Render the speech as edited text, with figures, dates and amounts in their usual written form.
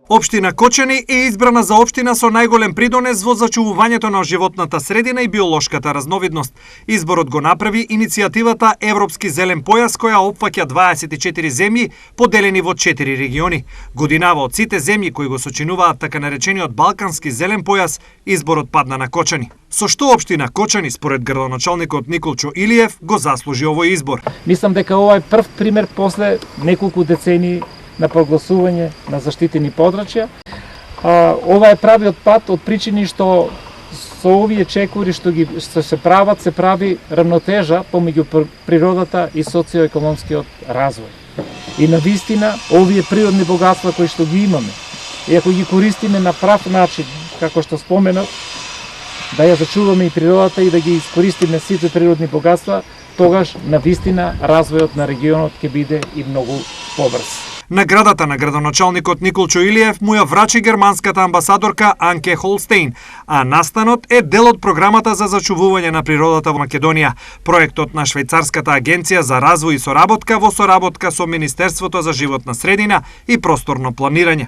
Општина Кочани е избрана за општина со најголем придонес во зачувувањето на животната средина и биолошката разновидност. Изборот го направи иницијативата Европски зелен појас, која опфаќа 24 земји поделени во 4 региони. Годинава од сите земји кои го сочинуваат така наречениот Балкански зелен појас, изборот падна на Кочани. Со што општина Кочани, според градоначалникот Николчо Илиев, го заслужи овој избор. Мислам дека ова е прв пример после неколку децении на прогласување на заштитени подрачја. Ова е правиот пат од причини што со овие чекори што се прават, се прави равнотежа помеѓу природата и социоекономскиот развој. И навистина, овие природни богатства кои што ги имаме, и ако ги користиме на прав начин, како што споменав, да ја зачуваме и природата и да ги искористиме сите природни богатства, тогаш навистина развојот на регионот ќе биде и многу побрз. Наградата на градоначалникот Николчо Илиев му ја врачи германската амбасадорка Анке Холстейн, а настанот е дел од програмата за зачувување на природата во Македонија, проектот на Швајцарската агенција за развој и соработка во соработка со Министерството за животна средина и просторно планирање.